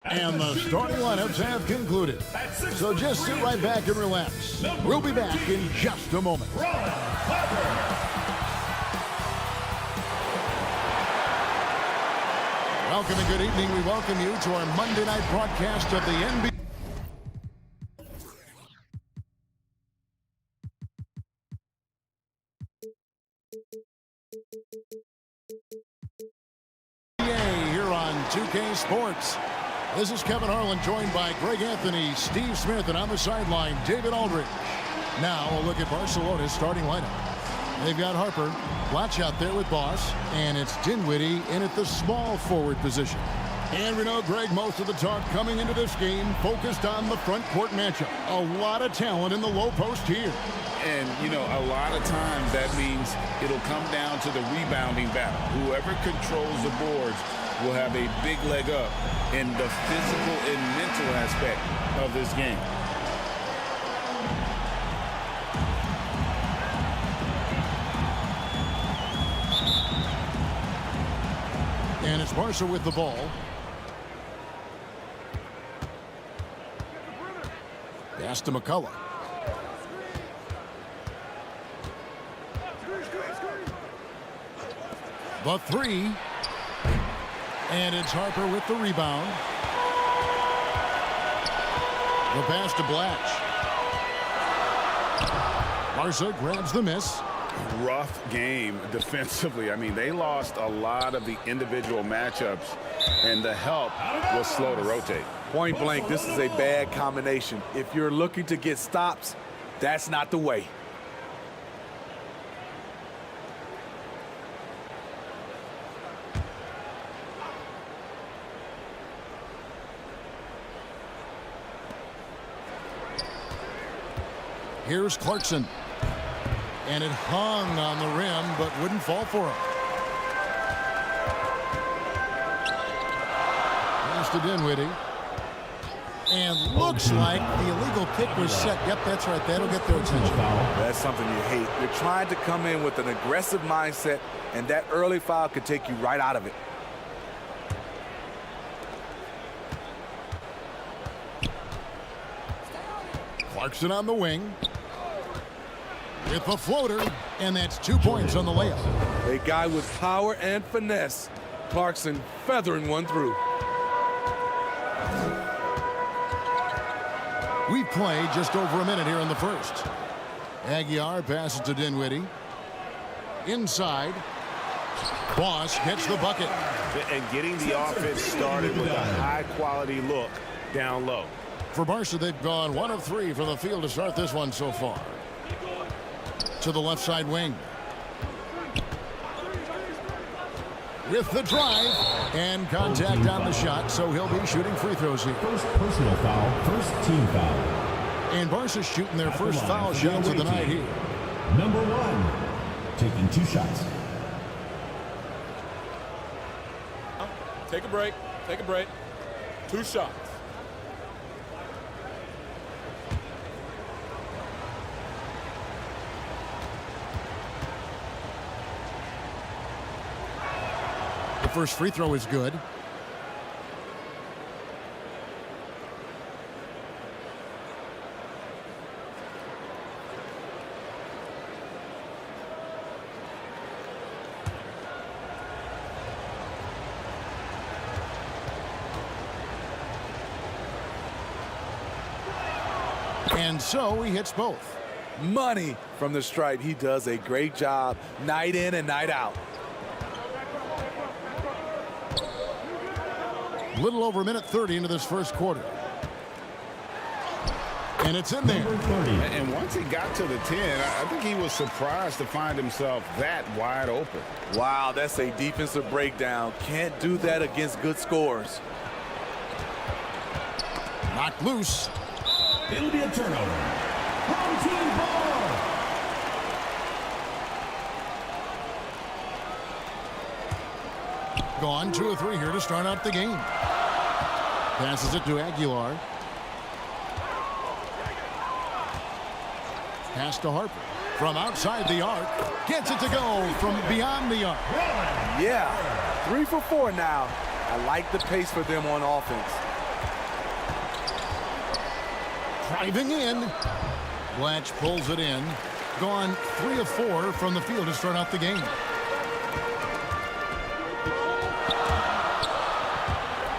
And the starting lineups have concluded. So just sit right back and relax. We'll be back in just a moment. Welcome and good evening. We welcome you to our Monday night broadcast of the NBA. Here on 2K Sports. This is Kevin Harlan, joined by Greg Anthony, Steve Smith, and on the sideline, David Aldridge. Now a look at Barcelona's starting lineup. They've got Harper, Blatch out there with Boss, and it's Dinwiddie in at the small forward position. And we know, Greg, most of the talk coming into this game focused on the front court matchup. A lot of talent in the low post here. And, you know, a lot of times that means it'll come down to the rebounding battle. Whoever controls the boards will have a big leg up in the physical and mental aspect of this game. And it's Barca with the ball. Pass to McCullough. The three. And it's Harper with the rebound. The pass to Blatch. Barca grabs the miss. Rough game defensively. I mean, they lost a lot of the individual matchups, and the help was slow to rotate. Point blank, this is a bad combination. If you're looking to get stops, that's not the way. Here's Clarkson. And it hung on the rim, but wouldn't fall for him. Pass to Dinwiddie. And looks like the illegal pick was set. Yep, that's right. That'll get their attention. That's something you hate. You're trying to come in with an aggressive mindset, and that early foul could take you right out of it. Clarkson on the wing. With the floater, and that's 2 points on the layup. A guy with power and finesse. Clarkson feathering one through. We've played just over a minute here in the first. Aguiar passes to Dinwiddie. Inside. Boss gets the bucket. And getting the offense started with a high-quality look down low. For Barca, they've gone 1 of 3 from the field to start this one so far. To the left side wing. With the drive and contact on the shot, so he'll be shooting free throws here. First personal foul, first team foul. And Barca's shooting their first foul shots of the night here. Number 1, taking 2 shots. Take a break. Take a break. 2 shots. The first free throw is good. And so he hits both. Money from the stripe. He does a great job night in and night out. Little over a minute 30 into this first quarter. And it's in there. And once he got to the 10, I think he was surprised to find himself that wide open. Wow, that's a defensive breakdown. Can't do that against good scores. Knocked loose. It'll be a turnover. Home team ball. Gone 2 of 3 here to start out the game. Passes it to Aguilar. Pass to Harper. From outside the arc. Gets it to go from beyond the arc. Yeah, 3 for 4 now. I like the pace for them on offense. Driving in. Blatch pulls it in. Gone 3 of 4 from the field to start out the game.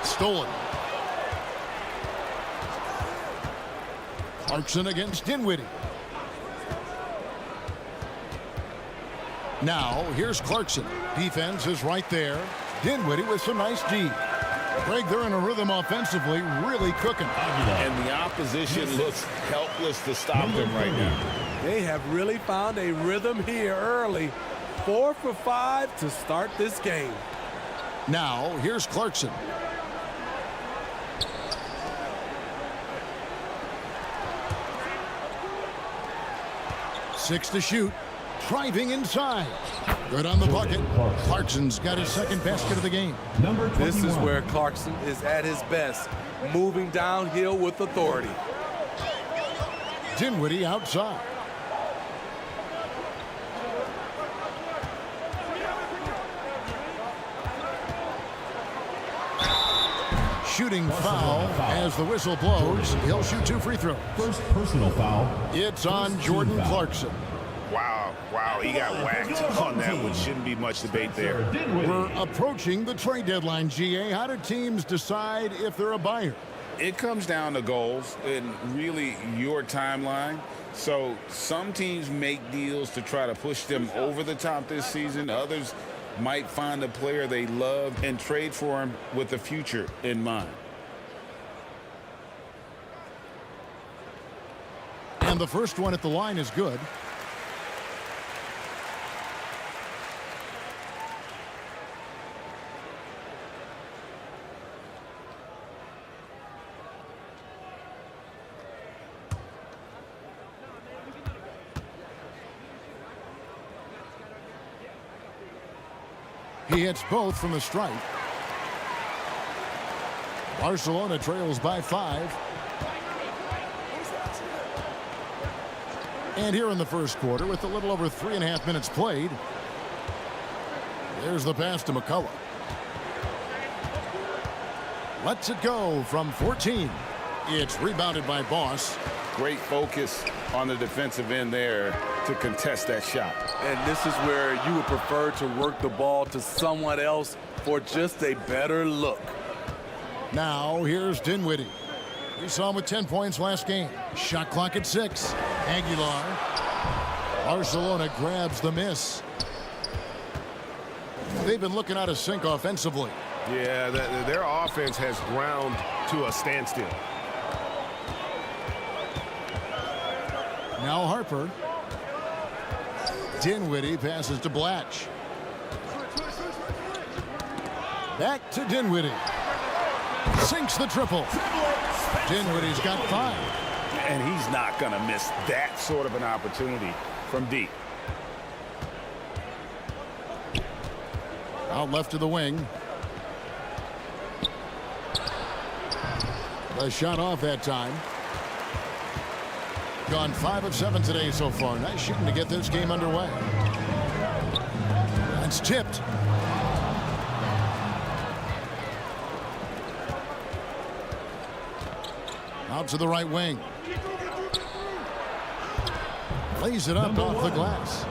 Stolen. Clarkson against Dinwiddie. Now, here's Clarkson. Defense is right there. Dinwiddie with some nice D. Greg, they're in a rhythm offensively, really cooking. And the opposition looks helpless to stop them right now. They have really found a rhythm here early. 4 for 5 to start this game. Now, here's Clarkson. Six to shoot. Driving inside. Good on the bucket. Clarkson's got his second basket of the game. Number 21. This is where Clarkson is at his best, moving downhill with authority. Dinwiddie outside. Shooting foul as the whistle blows. He'll shoot 2 free throws. First personal foul. It's on Jordan Clarkson. Wow, he got whacked on that one. Shouldn't be much debate there. We're approaching the trade deadline, GA. How do teams decide if they're a buyer? It comes down to goals and really your timeline. So some teams make deals to try to push them over the top this season. Others might find a player they love and trade for him with the future in mind. And the first one at the line is good. He hits both from the stripe. Barcelona trails by 5. And here in the first quarter, with a little over 3.5 minutes played, there's the pass to McCullough. Lets it go from 14. It's rebounded by Boss. Great focus on the defensive end there to contest that shot. And this is where you would prefer to work the ball to someone else for just a better look. Now here's Dinwiddie. We saw him with 10 points last game. Shot clock at 6. Aguilar. Barcelona grabs the miss. They've been looking out of sync offensively. Yeah, their offense has ground to a standstill. Now Harper. Dinwiddie passes to Blatch. Back to Dinwiddie. Sinks the triple. Dinwiddie's got 5. And he's not going to miss that sort of an opportunity from deep. Out left to the wing. A shot off that time. Gone 5 of 7 today so far. Nice shooting to get this game underway. It's tipped. Out to the right wing. Lays it up off the glass.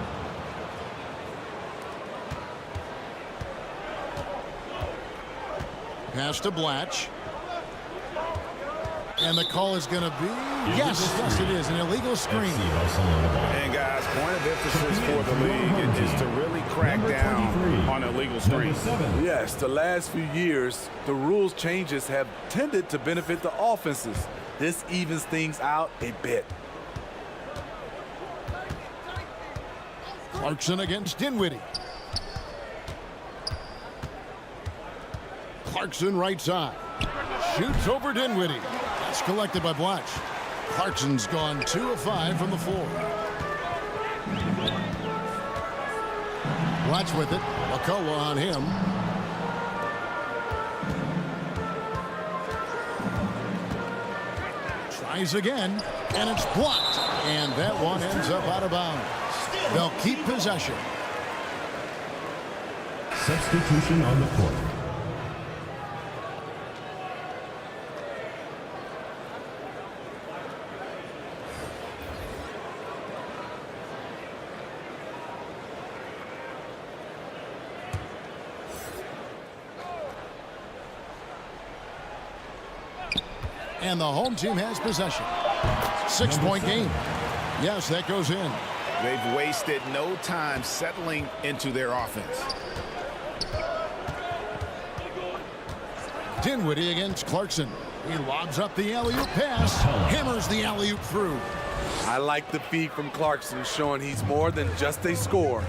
Pass to Blatch. And the call is going to be, yes, it is, an illegal screen. And guys, point of emphasis for the league is to really crack down on illegal screens. Yes, the last few years, the rules changes have tended to benefit the offenses. This evens things out a bit. Clarkson against Dinwiddie. Clarkson right side. Shoots over Dinwiddie. That's collected by Blatch. Clarkson's gone 2 of 5 from the floor. Blatch with it. McCullough on him. Tries again, and it's blocked. And that one ends up out of bounds. They'll keep possession. Substitution on the court. And the home team has possession. 6-point game. Yes, that goes in. They've wasted no time settling into their offense. Dinwiddie against Clarkson. He lobs up the alley-oop pass. Hammers the alley-oop through. I like the feed from Clarkson, showing he's more than just a scorer.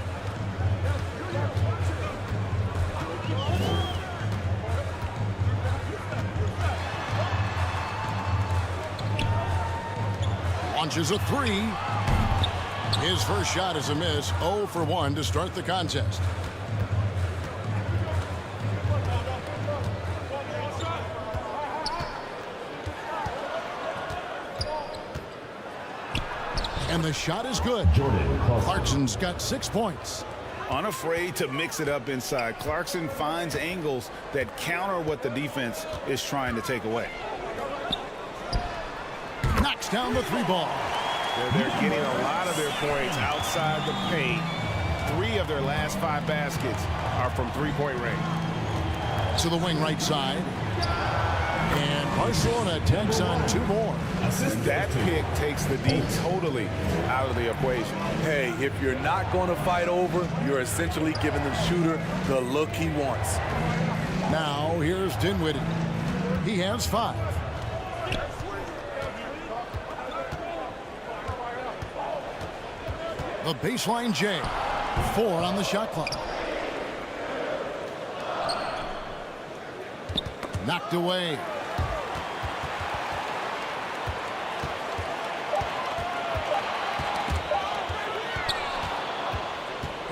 Launches a three. His first shot is a miss. 0 for 1 to start the contest. And the shot is good. Clarkson's got 6 points. Unafraid to mix it up inside. Clarkson finds angles that counter what the defense is trying to take away. Knocks down the 3-ball. They're getting a lot of their points outside the paint. 3 of their last 5 baskets are from three-point range. To the wing right side. And Barcelona takes on 2 more. That pick takes the D totally out of the equation. Hey, if you're not going to fight over, you're essentially giving the shooter the look he wants. Now here's Dinwiddie. He has 5. The baseline J. 4 on the shot clock. Knocked away.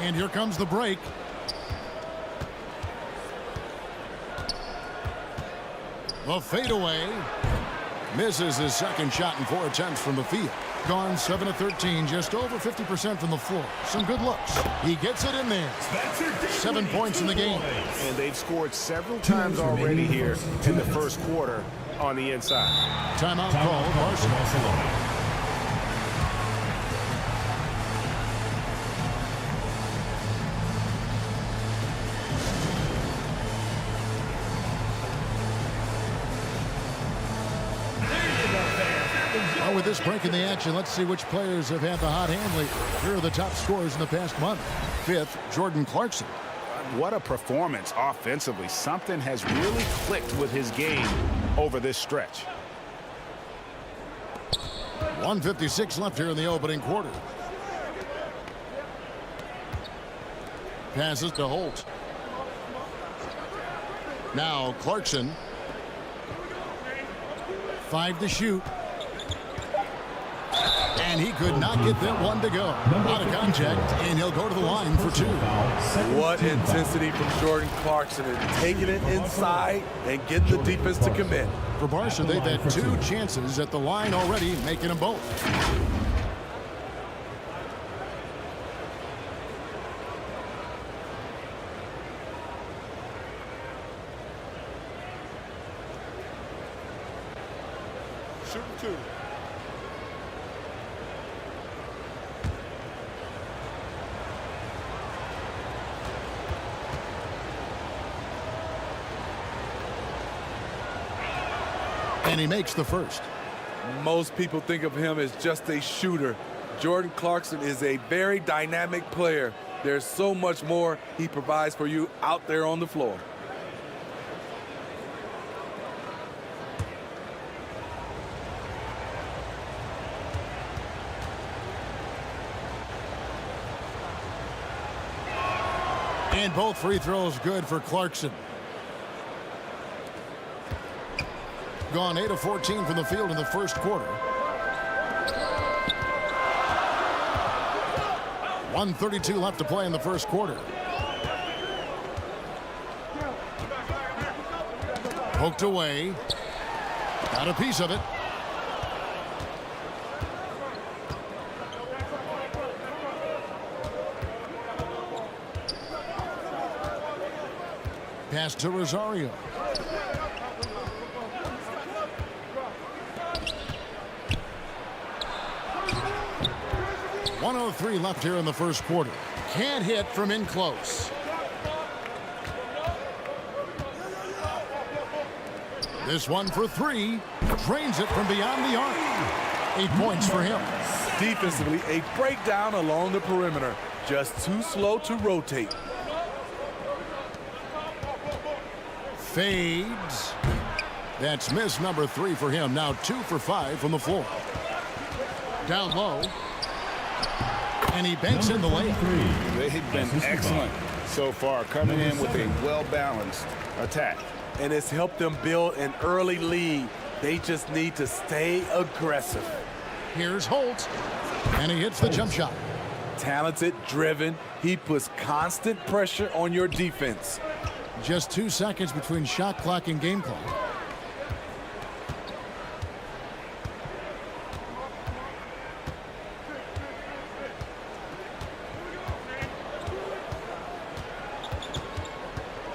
And here comes the break. The fadeaway. Misses his second shot in 4 attempts from the field. Gone 7 of 13, just over 50% from the floor. Some good looks. He gets it in there. 7 points in the game. And they've scored several times already here in the first quarter on the inside. Timeout called Barcelona. With this break in the action, let's see which players have had the hot hand lately. Here are the top scorers in the past month. 5th, Jordan Clarkson. What a performance offensively. Something has really clicked with his game over this stretch. 1:56 left here in the opening quarter. Passes to Holt. Now Clarkson. 5 to shoot. And he could not get that one to go. Out of contact, and he'll go to the line for 2. What intensity from Jordan Clarkson, and taking it inside and getting the defense to commit. For Barca, they've had 2 chances at the line already, making them both. Shooting 2. And he makes the first. Most people think of him as just a shooter. Jordan Clarkson is a very dynamic player. There's so much more he provides for you out there on the floor. And both free throws good for Clarkson. Gone 8 of 14 from the field in the first quarter. 1:32 left to play in the first quarter. Poked away. Got a piece of it. Pass to Rosario. .103 left here in the first quarter. Can't hit from in close. This one for 3. Drains it from beyond the arc. 8 points for him. Defensively, a breakdown along the perimeter. Just too slow to rotate. Fades. That's miss number 3 for him. Now 2 for 5 from the floor. Down low. And he banks in the lane. They've been excellent so far, coming in with a well-balanced attack. And it's helped them build an early lead. They just need to stay aggressive. Here's Holt. And he hits the jump shot. Talented, driven. He puts constant pressure on your defense. Just 2 seconds between shot clock and game clock.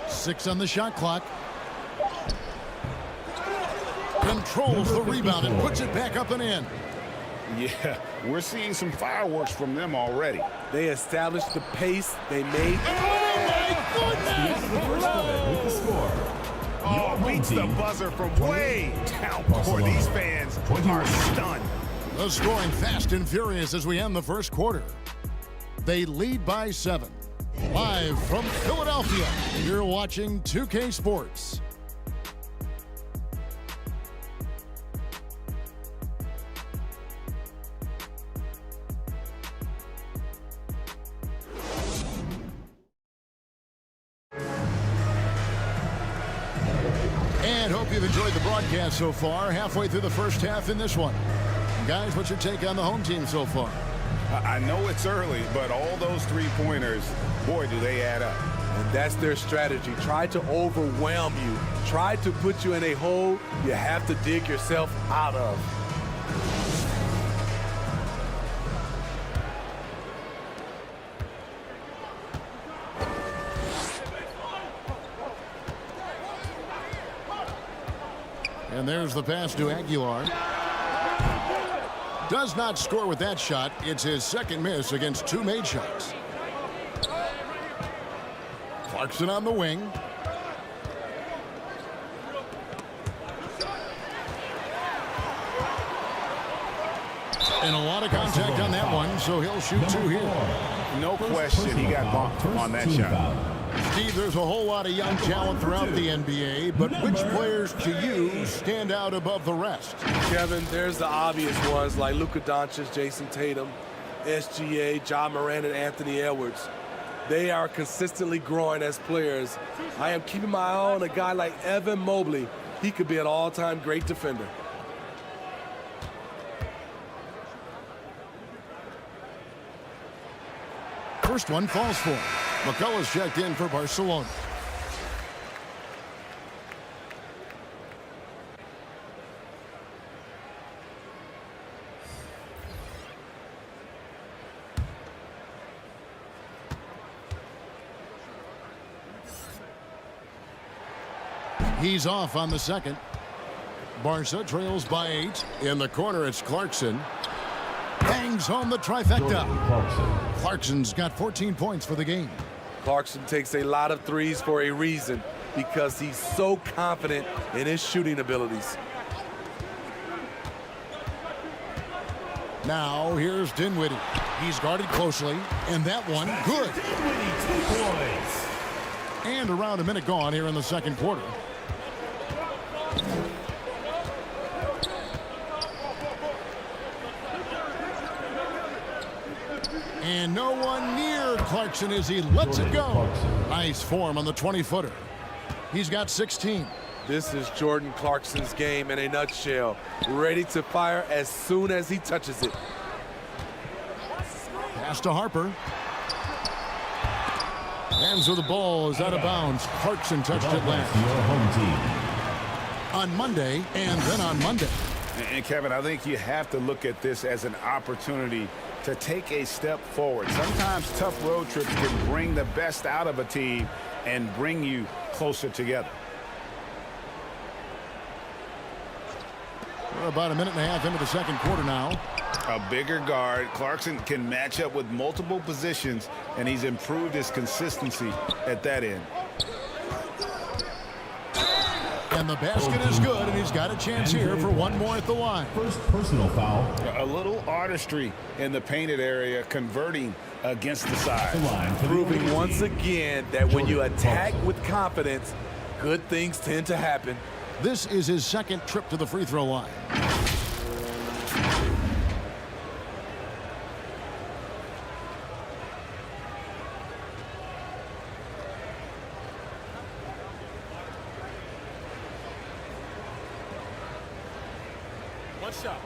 Six on the shot clock. Controls the rebound and puts it back up and in. Yeah, we're seeing some fireworks from them already. They established the pace. They made. Oh, beats the buzzer from way down court. These fans are stunned. The scoring fast and furious as we end the first quarter. They lead by 7. Live from Philadelphia, you're watching 2K Sports. And hope you've enjoyed the broadcast so far. Halfway through the first half in this one. Guys, what's your take on the home team so far? I know it's early, but all those three-pointers, boy, do they add up. And that's their strategy. Try to overwhelm you. Try to put you in a hole you have to dig yourself out of. And there's the pass to Aguilar. Does not score with that shot. It's his second miss against 2 made shots. Clarkson on the wing. And a lot of contact on that one, so he'll shoot 2 here. No question he got bumped on that shot. Steve, there's a whole lot of young talent throughout the NBA, but which players to you stand out above the rest? Kevin, there's the obvious ones like Luka Doncic, Jason Tatum, SGA, John Moran, and Anthony Edwards. They are consistently growing as players. I am keeping my eye on a guy like Evan Mobley. He could be an all-time great defender. First one falls for him. McCullough's checked in for Barcelona. He's off on the second. Barca trails by 8. In the corner, it's Clarkson. Bangs home the trifecta. Clarkson's got 14 points for the game. Clarkson takes a lot of threes for a reason, because he's so confident in his shooting abilities. Now here's Dinwiddie. He's guarded closely, and that one good. And around a minute gone here in the second quarter. And no one near Clarkson as he lets it go. Nice form on the 20-footer. He's got 16. This is Jordan Clarkson's game in a nutshell. Ready to fire as soon as he touches it. Pass to Harper. And so the ball is out of bounds. Clarkson touched it last. On Monday, and then on Monday. And Kevin, I think you have to look at this as an opportunity to take a step forward. Sometimes tough road trips can bring the best out of a team and bring you closer together. We're about a minute and a half into the second quarter now. A bigger guard. Clarkson can match up with multiple positions, and he's improved his consistency at that end. And the basket is good, and he's got a chance here for one more at the line. First personal foul. A little artistry in the painted area, converting against the side. Proving once again that when you attack with confidence, good things tend to happen. This is his second trip to the free throw line. One shot.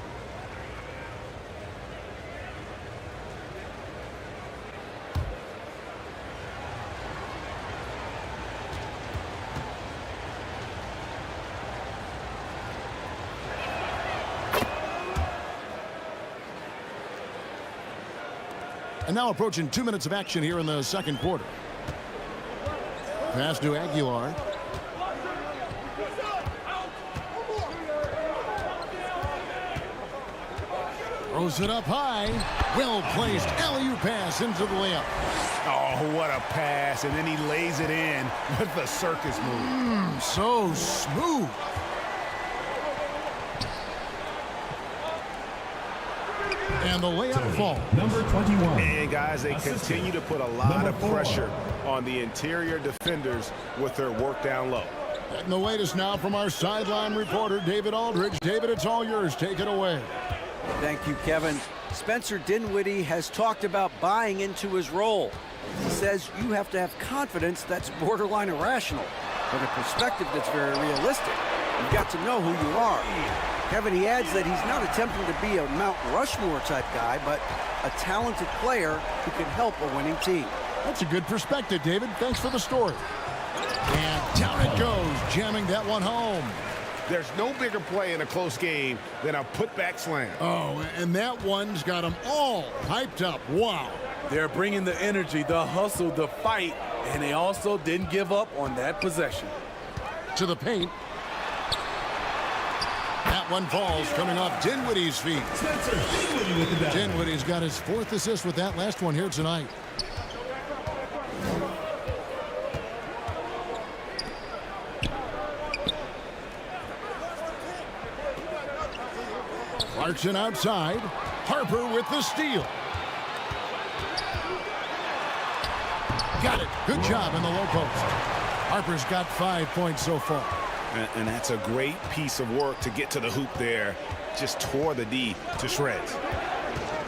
And now approaching 2 minutes of action here in the second quarter. Pass to Aguilar. Throws it up high. Well placed alley-oop pass into the layup. Oh, what a pass. And then he lays it in with the circus move. So smooth. And the layup fall. Number 21. And guys, they continue to put a lot of pressure on the interior defenders with their work down low. And the latest now from our sideline reporter, David Aldridge. David, it's all yours. Take it away. Thank you, Kevin. Spencer Dinwiddie has talked about buying into his role. He says you have to have confidence that's borderline irrational, but a perspective that's very realistic. You've got to know who you are. Kevin, he adds that he's not attempting to be a Mount Rushmore type guy, but a talented player who can help a winning team. That's a good perspective, David. Thanks for the story. And down it goes, jamming that one home. There's no bigger play in a close game than a putback slam. Oh, and that one's got them all hyped up. Wow. They're bringing the energy, the hustle, the fight, and they also didn't give up on that possession. To the paint. That one falls, coming off Dinwiddie's feet. Dinwiddie's got his 4th assist with that last one here tonight. Clarkson outside. Harper with the steal. Got it. Good job in the low post. Harper's got 5 points so far. And that's a great piece of work to get to the hoop there. Just tore the D to shreds.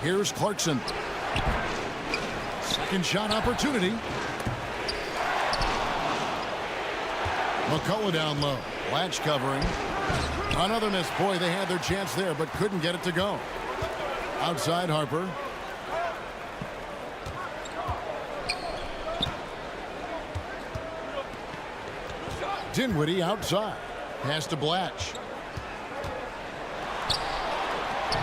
Here's Clarkson. Second shot opportunity. McCullough down low. Latch covering. Another miss. Boy, they had their chance there, but couldn't get it to go. Outside Harper. Dinwiddie outside. Pass to Blatch.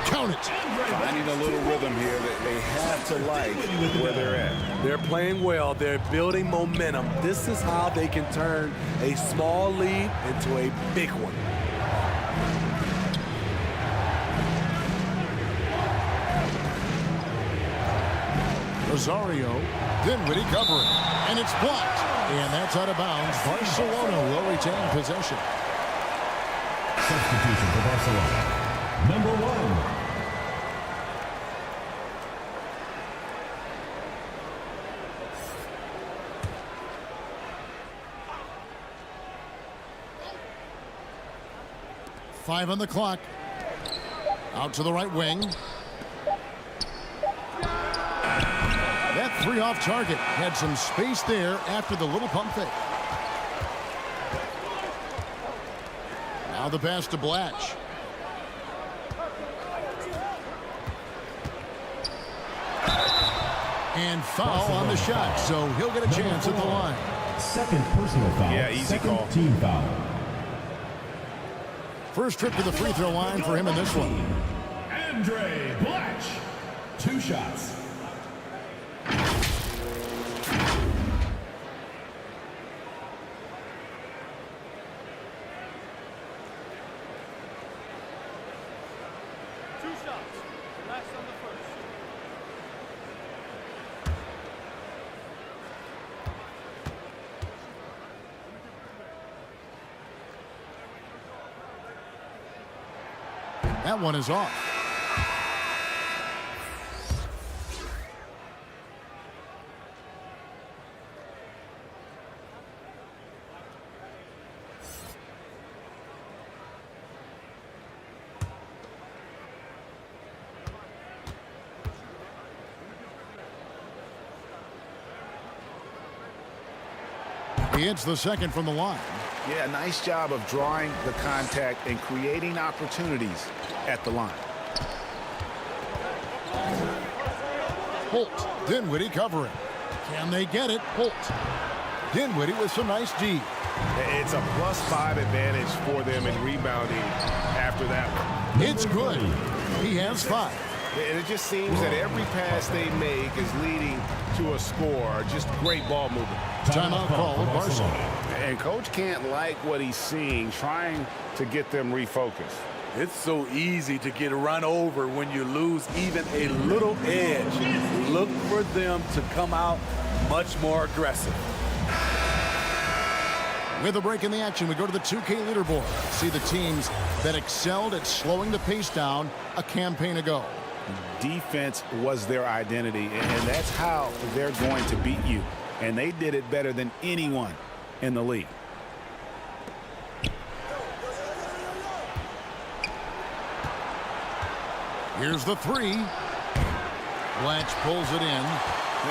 Count it. Finding a little rhythm here that they have to like where they're at. They're playing well. They're building momentum. This is how they can turn a small lead into a big one. Rosario, Dinwiddie covering, and it's blocked. And that's out of bounds. Barcelona will retain possession. Substitution for Barcelona. Number 1. Five on the clock. Out to the right wing. That three off target. Had some space there after the little pump fake. Now the pass to Blatch. And foul on the shot, so he'll get a chance at the line. Second personal foul. Yeah, easy Second call. Team foul. First trip to the free throw line for him in this one. Andre Blatch. 2 shots. That one is off. He hits the second from the line. Yeah, nice job of drawing the contact and creating opportunities at the line. Holt, Dinwiddie covering. Can they get it? Holt. Dinwiddie with some nice D. It's a +5 advantage for them in rebounding after that one. It's good. He has 5. And it just seems that every pass they make is leading to a score. Just great ball movement. Timeout called Barcelona. And coach can't like what he's seeing, trying to get them refocused. It's so easy to get run over when you lose even a little edge. Look for them to come out much more aggressive. With a break in the action, we go to the 2K leaderboard. See the teams that excelled at slowing the pace down a campaign ago. Defense was their identity, and that's how they're going to beat you. And they did it better than anyone in the league. Here's the 3. Blatch pulls it in.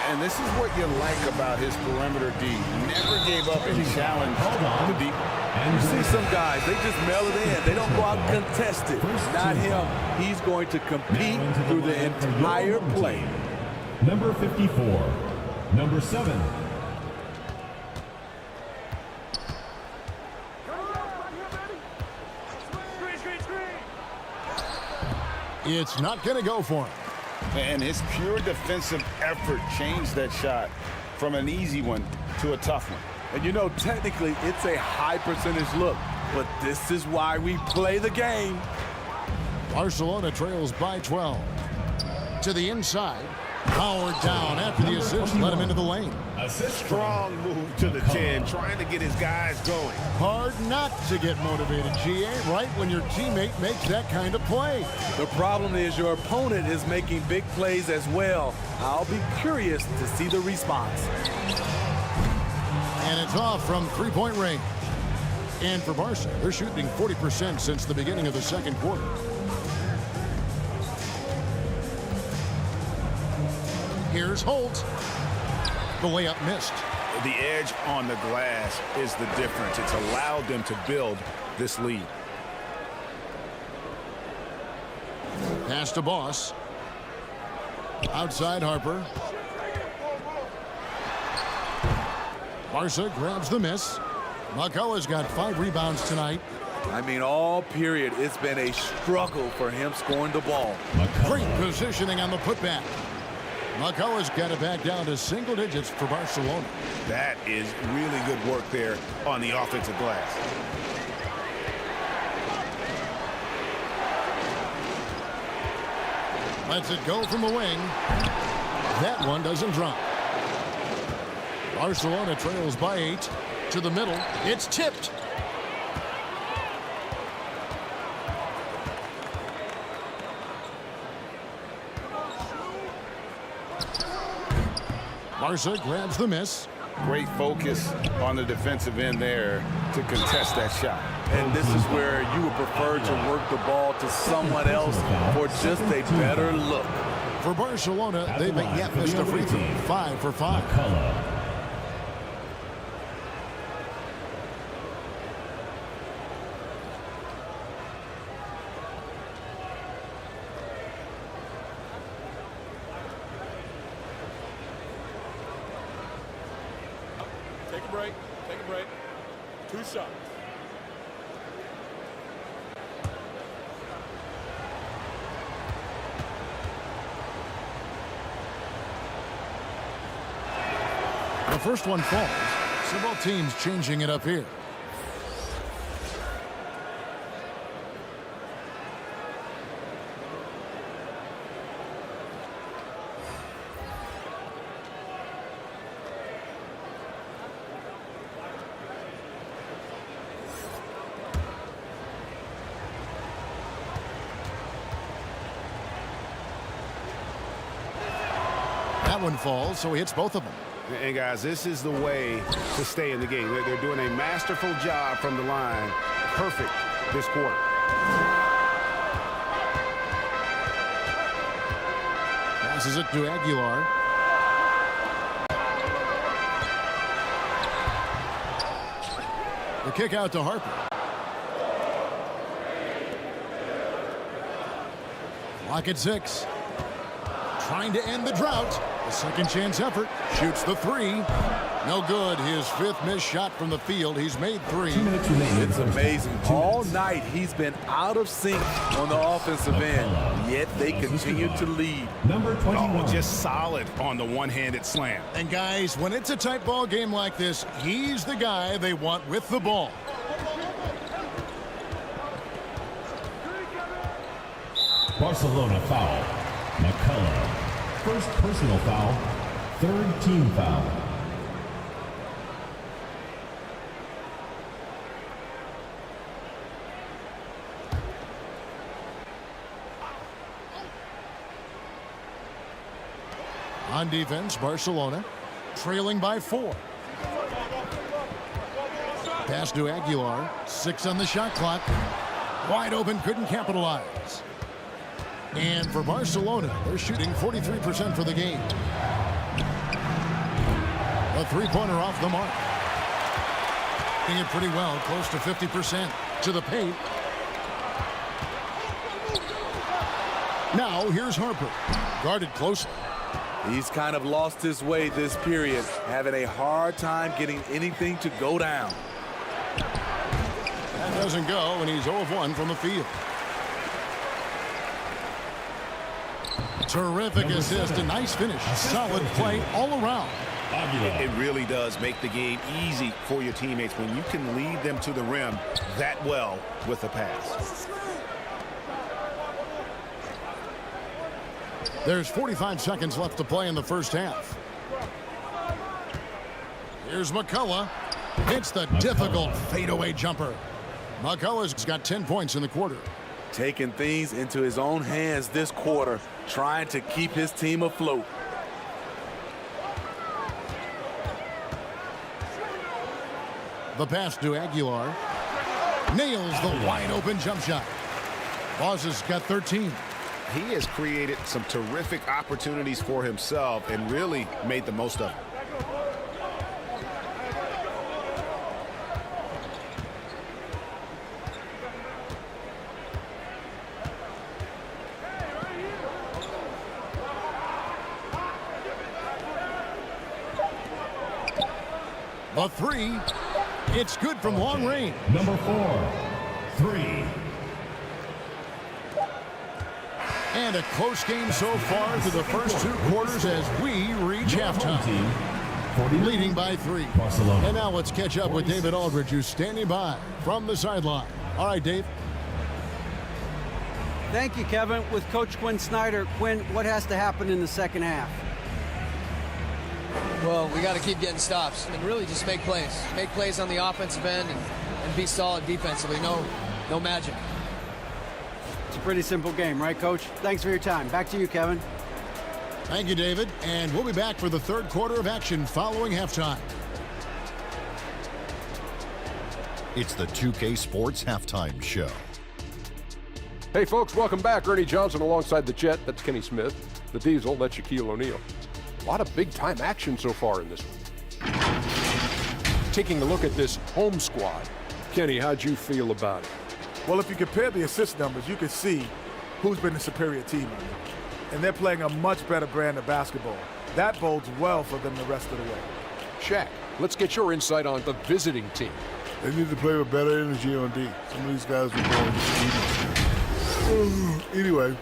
And this is what you like about his perimeter D. Never gave up and challenged the deep. You see some guys, they just mail it in. They don't go out and contest it. Not him. He's going to compete through the entire play. Number 54. Number 7. It's not going to go for him. And his pure defensive effort changed that shot from an easy one to a tough one. And you know, technically, it's a high percentage look, but this is why we play the game. Barcelona trails by 12. To the inside. Powered down after the assist. Let him into the lane. Strong move to the 10, trying to get his guys going. Hard not to get motivated, GA, right when your teammate makes that kind of play. The problem is your opponent is making big plays as well. I'll be curious to see the response. And it's off from three-point range. And for Barca, they're shooting 40% since the beginning of the second quarter. Here's Holt. The layup missed. The edge on the glass is the difference. It's allowed them to build this lead. Pass to Boss. Outside Harper. Barca grabs the miss. McCullough's got 5 rebounds tonight. I mean, all period, it's been a struggle for him scoring the ball. Great positioning on the putback. McCullough's got it back down to single digits for Barcelona. That is really good work there on the offensive glass. Lets it go from the wing. That one doesn't drop. Barcelona trails by 8 to the middle. It's tipped. Barca grabs the miss. Great focus on the defensive end there to contest that shot. And this is where you would prefer to work the ball to someone else for just a better look. For Barcelona, they've yet missed a free throw. 5 for 5. Take a break. Take a break. 2 shots. The first one falls. So both teams changing it up here. That one falls, so he hits both of them. And guys, this is the way to stay in the game. They're doing a masterful job from the line. Perfect this quarter. Passes it to Aguilar. The kick out to Harper. Clock at 6. Trying to end the drought. A second chance effort. Shoots the 3. No good. His 5th missed shot from the field. He's made 3. It's amazing. All night he's been out of sync on the offensive end, yet they continue to lead. Number 21. Just solid on the one-handed slam. And guys, when it's a tight ball game like this, he's the guy they want with the ball. Barcelona foul. McCullough. First personal foul. 3rd team foul. On defense, Barcelona trailing by 4. Pass to Aguilar. 6 on the shot clock. Wide open, couldn't capitalize. And for Barcelona, they're shooting 43% for the game. A 3-pointer off the mark. Hitting it pretty well, close to 50% to the paint. Now here's Harper, guarded closely. He's kind of lost his way this period, having a hard time getting anything to go down. That doesn't go, and he's 0 of 1 from the field. Terrific assist, a nice finish. Solid play all around. It really does make the game easy for your teammates when you can lead them to the rim that well with a pass. There's 45 seconds left to play in the first half. Here's McCullough. It's the difficult fadeaway jumper. McCullough's got 10 points in the quarter. Taking things into his own hands this quarter, trying to keep his team afloat. The pass to Aguilar. Nails the wide open jump shot. Boss has got 13. He has created some terrific opportunities for himself and really made the most of it. The 3. It's good from long range. Number 4. 3. And a close game so far through the first 2 quarters as we reach halftime. Leading by 3. Barcelona. And now let's catch up with David Aldridge, who's standing by from the sideline. All right, Dave. Thank you, Kevin. With Coach Quinn Snyder. Quinn, what has to happen in the second half? Well, we got to keep getting stops and really just make plays. Make plays on the offensive end and be solid defensively. No magic. It's a pretty simple game, right, Coach? Thanks for your time. Back to you, Kevin. Thank you, David. And we'll be back for the third quarter of action following halftime. It's the 2K Sports Halftime Show. Hey, folks, welcome back. Ernie Johnson alongside the Jet. That's Kenny Smith. The Diesel, that's Shaquille O'Neal. A lot of big-time action so far in this one. Taking a look at this home squad. Kenny, how'd you feel about it? Well, if you compare the assist numbers, you can see who's been the superior team. And they're playing a much better brand of basketball. That bodes well for them the rest of the way. Shaq, let's get your insight on the visiting team. They need to play with better energy on D. Some of these guys were going to Anyway,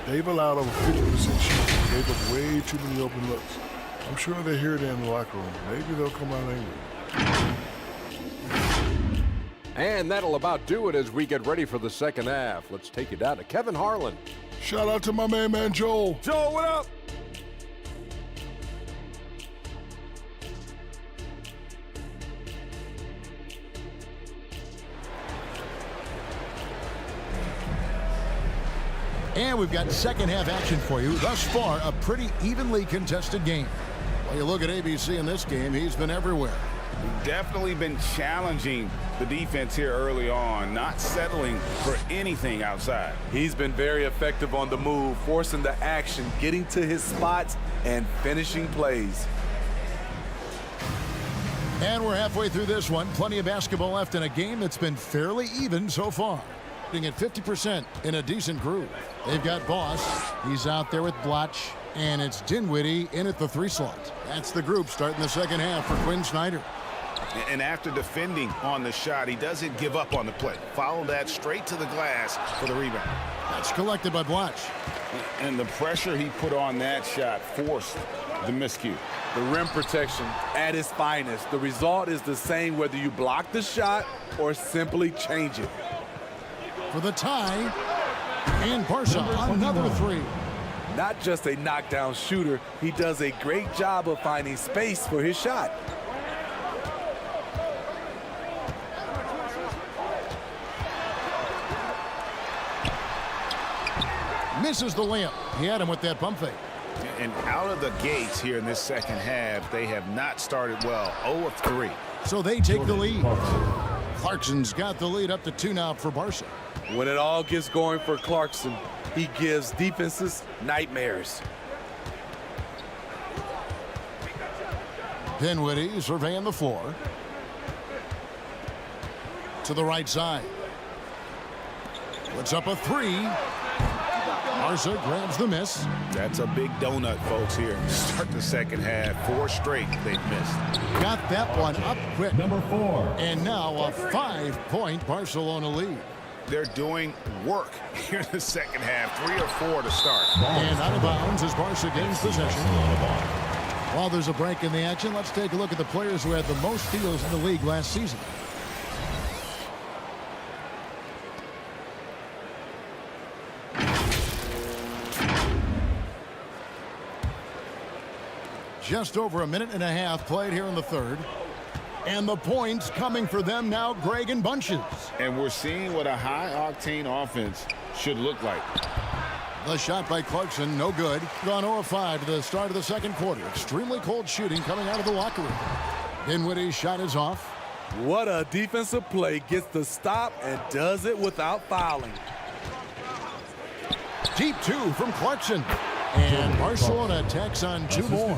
they've allowed over 50% shooting. Gave up way too many open looks. I'm sure they hear it in the locker room. Maybe they'll come out angry. And that'll about do it as we get ready for the second half. Let's take it down to Kevin Harlan. Shout out to my man Joel. Joel, what up? And we've got second half action for you. Thus far, a pretty evenly contested game. Well, you look at ABC in this game, he's been everywhere. Definitely been challenging the defense here early on, not settling for anything outside. He's been very effective on the move, forcing the action, getting to his spots, and finishing plays. And we're halfway through this one. Plenty of basketball left in a game that's been fairly even so far. At 50% in a decent groove. They've got Boss. He's out there with Blotch. And it's Dinwiddie in at the 3 slot. That's the group starting the second half for Quinn Snyder. And after defending on the shot, he doesn't give up on the play. Follow that straight to the glass for the rebound. That's collected by Blotch. And the pressure he put on that shot forced the miscue. The rim protection at its finest. The result is the same whether you block the shot or simply change it. For the tie, and Barca, another 3. Not just a knockdown shooter, he does a great job of finding space for his shot. Misses the layup. He had him with that pump fake. And out of the gates here in this second half, they have not started well. 0 of 3. So they take the lead. Clarkson's got the lead up to 2 now for Barca. When it all gets going for Clarkson, he gives defenses nightmares. Dinwiddie surveying the floor. To the right side. Puts up a 3. Barca grabs the miss. That's a big donut, folks, here. Start the second half. 4 straight they've missed. Got that one up quick. Number 4. And now a 5-point Barcelona lead. They're doing work here in the second half. 3 or 4 to start. And out of bounds as Barca gains possession. While there's a break in the action, let's take a look at the players who had the most steals in the league last season. Just over a minute and a half played here in the third. And the points coming for them now, Greg in bunches. And we're seeing what a high-octane offense should look like. The shot by Clarkson, no good. Gone 0 of 5 to the start of the second quarter. Extremely cold shooting coming out of the locker room. Dinwiddie's shot is off. What a defensive play. Gets the stop and does it without fouling. Deep 2 from Clarkson. And Barcelona tacks on 2 more.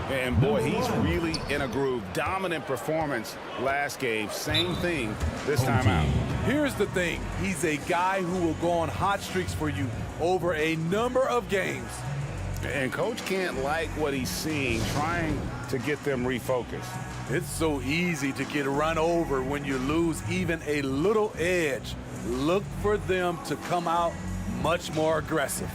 And boy, he's really in a groove. Dominant performance last game. Same thing this time out. Here's the thing. He's a guy who will go on hot streaks for you over a number of games. And coach can't like what he's seeing, trying to get them refocused. It's so easy to get run over when you lose even a little edge. Look for them to come out much more aggressive.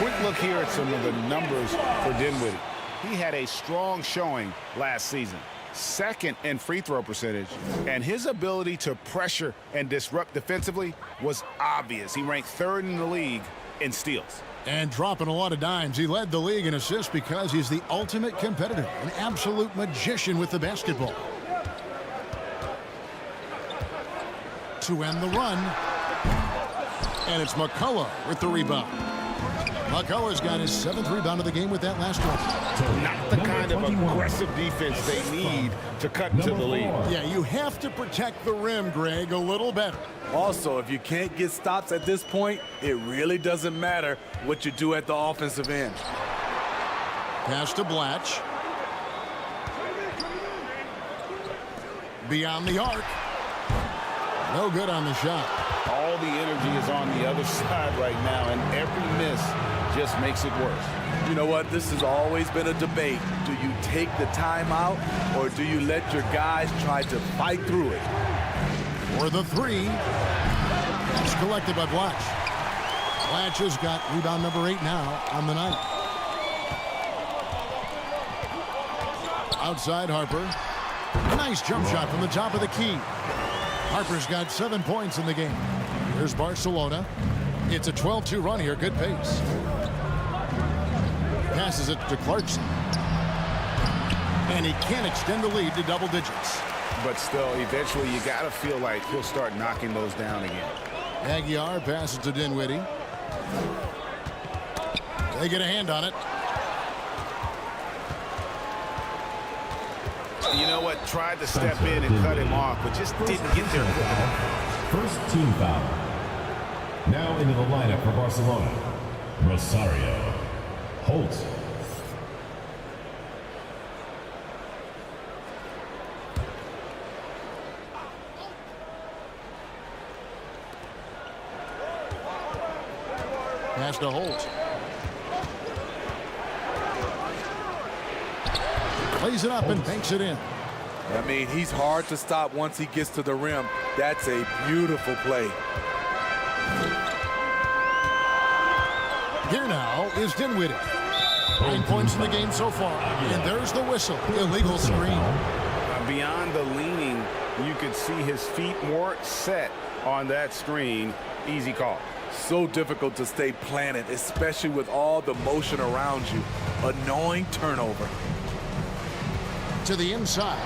quick look here at some of the numbers for Dinwiddie. He had a strong showing last season. Second in free throw percentage, and his ability to pressure and disrupt defensively was obvious. He ranked third in the league in steals. And dropping a lot of dimes. He led the league in assists because he's the ultimate competitor, an absolute magician with the basketball. To end the run, and it's McCullough with the rebound. McCullough's got his 7th rebound of the game with that last one. Not the kind of aggressive defense they need to cut into the lead. Yeah, you have to protect the rim, Greg, a little better. Also, if you can't get stops at this point, it really doesn't matter what you do at the offensive end. Pass to Blatch. Beyond the arc. No good on the shot. All the energy is on the other side right now, and every miss just makes it worse. You know what? This has always been a debate. Do you take the timeout, or do you let your guys try to fight through it? For the three. It's collected by Blatch. Blatch has got rebound number 8 now on the night. Outside Harper. Nice jump shot from the top of the key. Harper's got 7 points in the game. Here's Barcelona. It's a 12-2 run here. Good pace. Passes it to Clarkson. And he can't extend the lead to double digits. But still, eventually, you got to feel like he'll start knocking those down again. Aguiar passes to Dinwiddie. They get a hand on it. You know what? Tried to step in and cut him off, but just didn't get there. First team foul. Now into the lineup for Barcelona. Rosario. Holt. Pass to Holt. Plays it up and banks it in. I mean, he's hard to stop once he gets to the rim. That's a beautiful play. Here now is Dinwiddie. 9 points in the game so far. And there's the whistle. Illegal screen. Beyond the leaning, you could see his feet more set on that screen. Easy call. So difficult to stay planted, especially with all the motion around you. Annoying turnover. To the inside.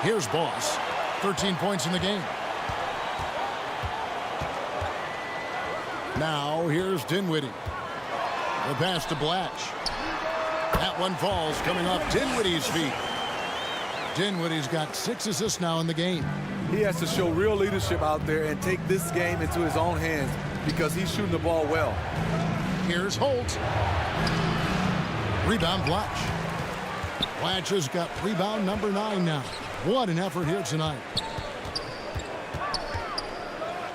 Here's Boss. 13 points in the game. Now here's Dinwiddie. The pass to Blatch. That one falls coming off Dinwiddie's feet. Dinwiddie's got 6 assists now in the game. He has to show real leadership out there and take this game into his own hands because he's shooting the ball well. Here's Holt. Rebound Blatch. Blatch has got rebound number 9 now. What an effort here tonight.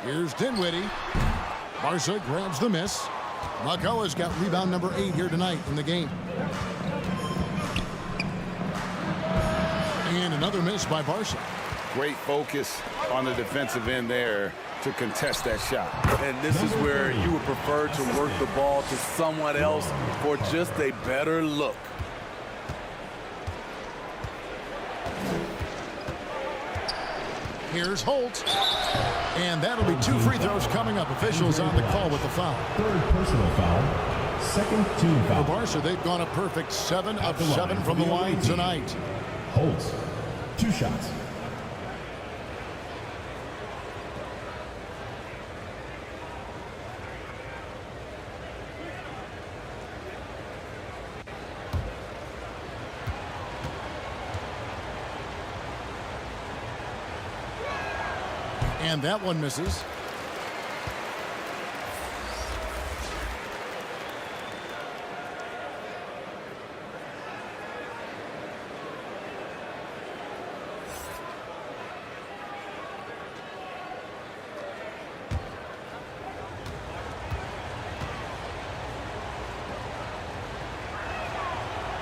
Here's Dinwiddie. Barca grabs the miss. McCullough's got rebound number 8 here tonight in the game. And another miss by Barca. Great focus on the defensive end there to contest that shot. And this is where you would prefer to work the ball to someone else for just a better look. Here's Holt. And that'll be 2 free throws coming up. Officials on the call with the foul. Third personal foul. Second team foul. For Barca, they've gone a perfect 7 of 7 from the line tonight. Holt. 2 shots. And that one misses.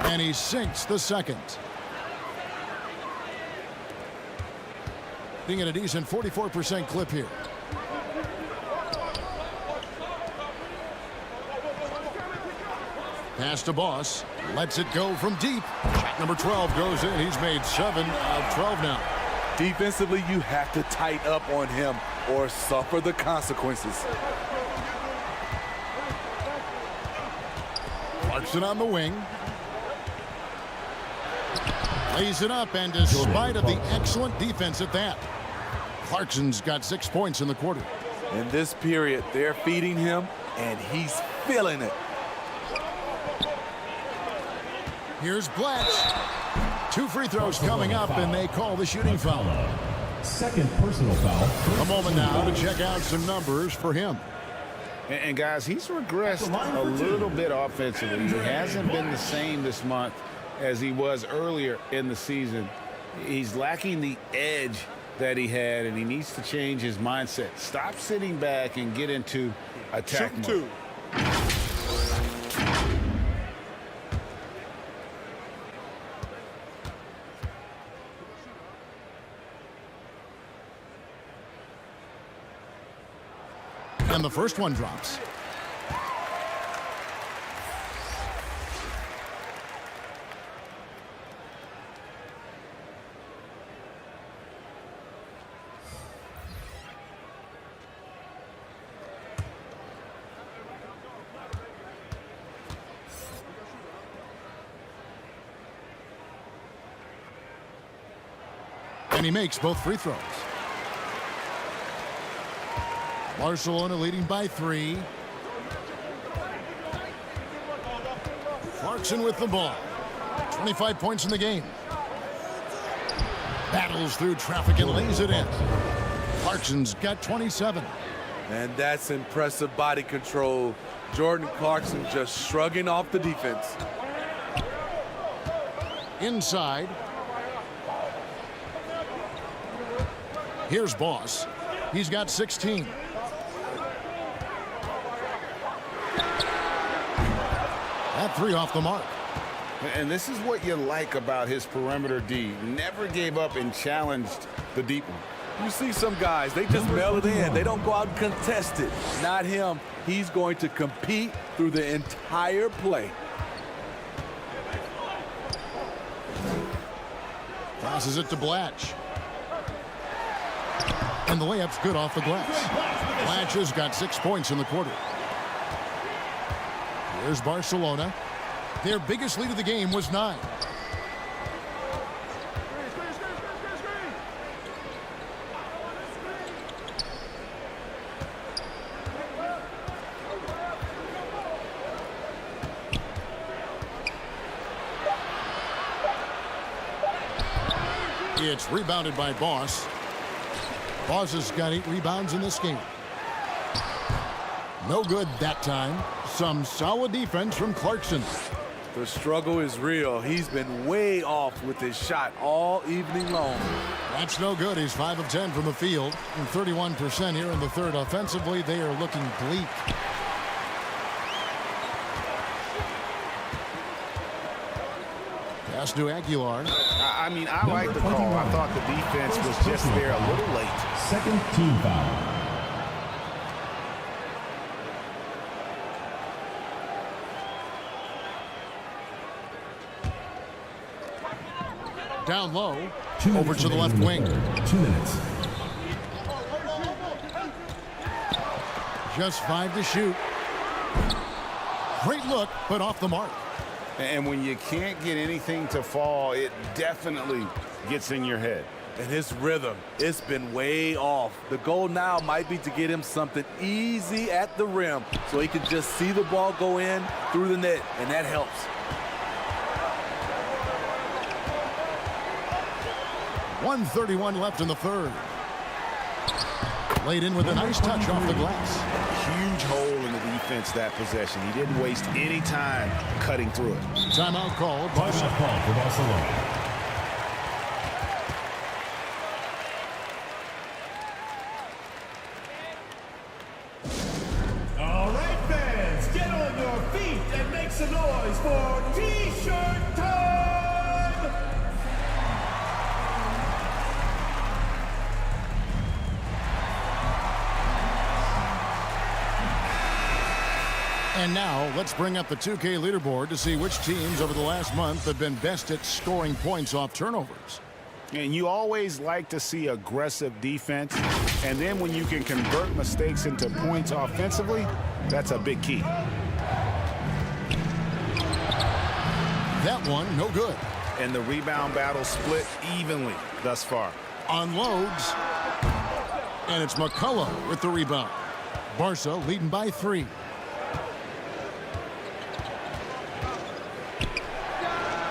And he sinks the second. Being at a decent 44% clip here. Pass to Boss. Lets it go from deep. Shot number 12 goes in. He's made 7 of 12 now. Defensively, you have to tighten up on him or suffer the consequences. Clarkson on the wing. Lays it up, and despite of the excellent defense at that, Clarkson's got 6 points in the quarter. In this period, they're feeding him, and he's feeling it. Here's Blatch. 2 free throws coming up, and they call the shooting foul. Second personal foul. A moment now to check out some numbers for him. And guys, he's regressed a little bit offensively. He hasn't been the same this month as he was earlier in the season. He's lacking the edge that he had, and he needs to change his mindset. Stop sitting back and get into attack mode. Two. And the first one drops. And he makes both free throws. Barcelona leading by 3. Clarkson with the ball. 25 points in the game. Battles through traffic and lays it in. Clarkson's got 27. And that's impressive body control. Jordan Clarkson just shrugging off the defense. Inside. Here's Boss. He's got 16. That 3 off the mark. And this is what you like about his perimeter D. Never gave up and challenged the deep one. You see some guys, they just mail it in. They don't go out and contest it. Not him. He's going to compete through the entire play. Passes it to Blatch. And the layup's good off the glass. Blatch has got 6 points in the quarter. Here's Barcelona. Their biggest lead of the game was 9. It's rebounded by Boss. Boss has got 8 rebounds in this game. No good that time. Some solid defense from Clarkson. The struggle is real. He's been way off with his shot all evening long. That's no good. He's 5 of 10 from the field and 31% here in the third. Offensively, they are looking bleak. Pass to Aguilar. I mean, I like the call. I thought the defense was just there a little late. Second team foul. Down low, over to the left wing. 2 minutes. Just 5 to shoot. Great look, but off the mark. And when you can't get anything to fall, it definitely gets in your head. And his rhythm, it's been way off. The goal now might be to get him something easy at the rim so he can just see the ball go in through the net, and that helps. .131 left in the third. Laid in with a nice touch off the glass. Huge hole in the defense that possession. He didn't waste any time cutting through it. Timeout called. Timeout called for Barcelona. All right, fans, get on your feet and make some noise for T-shirt time! And now let's bring up the 2K leaderboard to see which teams over the last month have been best at scoring points off turnovers. And you always like to see aggressive defense. And then when you can convert mistakes into points offensively, that's a big key. That one, no good. And the rebound battle split evenly thus far. Unloads. And it's McCullough with the rebound. Barca leading by 3.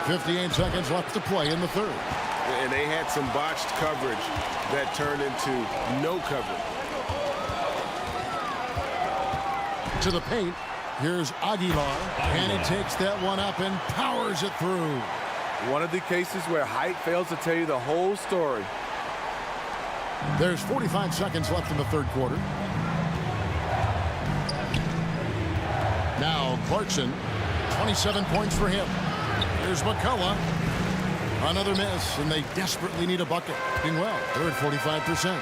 .58 seconds left to play in the third. And they had some botched coverage that turned into no coverage. To the paint. Here's Aguilar. And he takes that one up and powers it through. One of the cases where height fails to tell you the whole story. There's 45 seconds left in the third quarter. Now Clarkson, 27 points for him. Here's McCullough. Another miss, and they desperately need a bucket. Doing well. They're at 45%.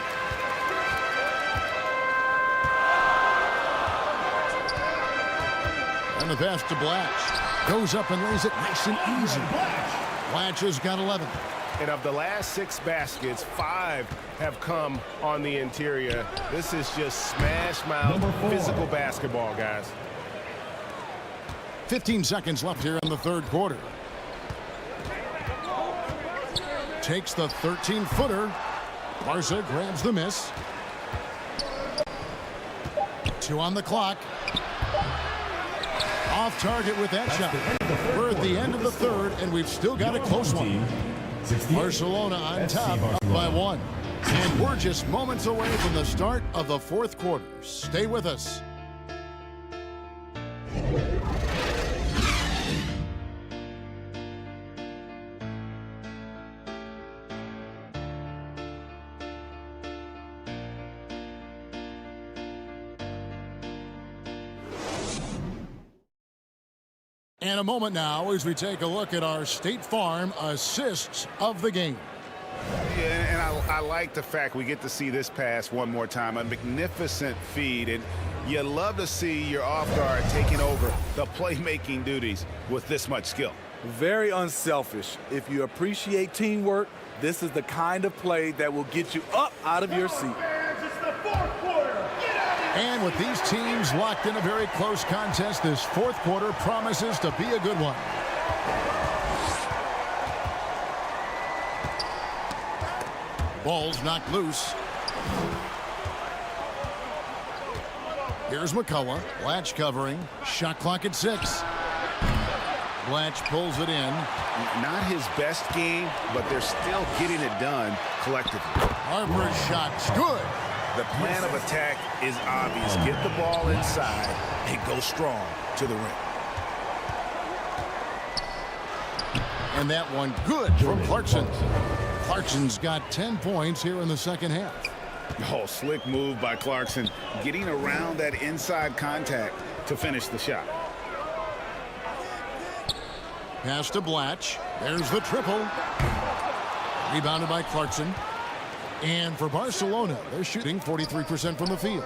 And the pass to Blatch. Goes up and lays it nice and easy. Blatch has got 11. And of the last 6 baskets, 5 have come on the interior. This is just smash mouth physical basketball, guys. 15 seconds left here in the third quarter. Takes the 13-footer. Barca grabs the miss. 2 on the clock. Off target with that shot. We're at the end of the third, and we've still got a close one. Barcelona on top, up by 1. And we're just moments away from the start of the fourth quarter. Stay with us. And a moment now as we take a look at our State Farm assists of the game. Yeah, and I like the fact we get to see this pass one more time. A magnificent feed, and you love to see your off guard taking over the playmaking duties with this much skill. Very unselfish. If you appreciate teamwork, this is the kind of play that will get you up out of your seat. And with these teams locked in a very close contest, this fourth quarter promises to be a good one. Ball's knocked loose. Here's McCullough. Blatch covering. Shot clock at 6. Blatch pulls it in. Not his best game, but they're still getting it done collectively. Harper's shot's good. The plan of attack is obvious. Get the ball inside and go strong to the rim. And that one good from Clarkson. Clarkson's got 10 points here in the second half. Oh, slick move by Clarkson, getting around that inside contact to finish the shot. Pass to Blatch. There's the triple. Rebounded by Clarkson. And for Barcelona, they're shooting 43% from the field.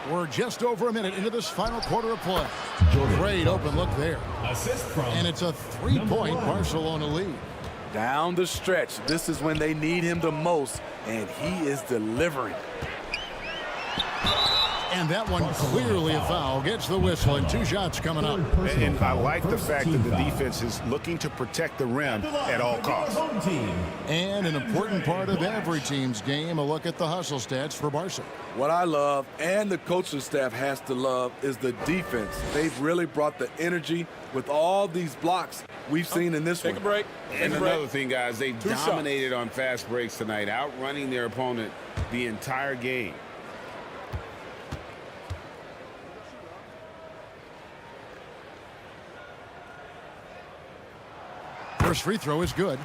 We're just over a minute into this final quarter of play. Great open look there. And it's a 3-point Barcelona lead. Down the stretch, this is when they need him the most, and he is delivering. And that one clearly a foul. Gets the whistle, and 2 shots coming up. And I like the fact that the defense is looking to protect the rim at all costs. And an important part of every team's game, a look at the hustle stats for Barca. What I love, and the coaching staff has to love, is the defense. They've really brought the energy with all these blocks we've seen in this one. Take a break. And another thing, guys, they dominated on fast breaks tonight, outrunning their opponent the entire game. First free throw is good.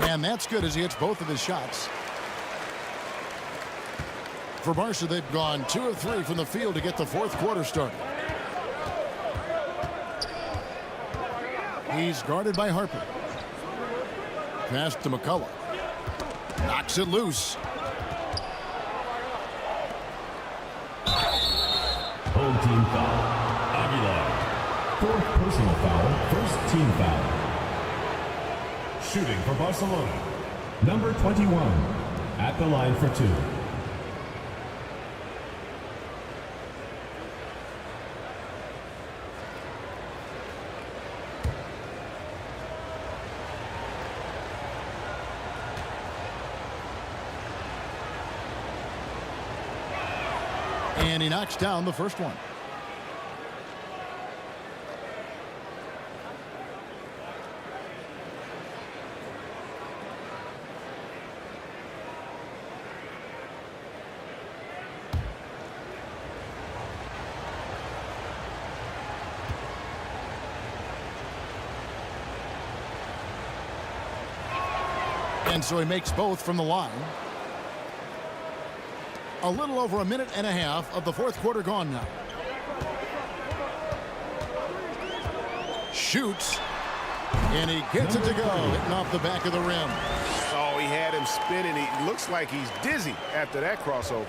And that's good as he hits both of his shots. For Barca, they've gone 2 of 3 from the field to get the fourth quarter started. He's guarded by Harper. Pass to McCullough. Knocks it loose. Home team foul. Aguilar. 4th personal foul. 1st team foul. Shooting for Barcelona. Number 21. At the line for 2. And he knocks down the first one. And so he makes both from the line. A little over a minute and a half of the fourth quarter gone now. Shoots. And he gets it to go, hitting off the back of the rim. Oh, he had him spinning. He looks like he's dizzy after that crossover.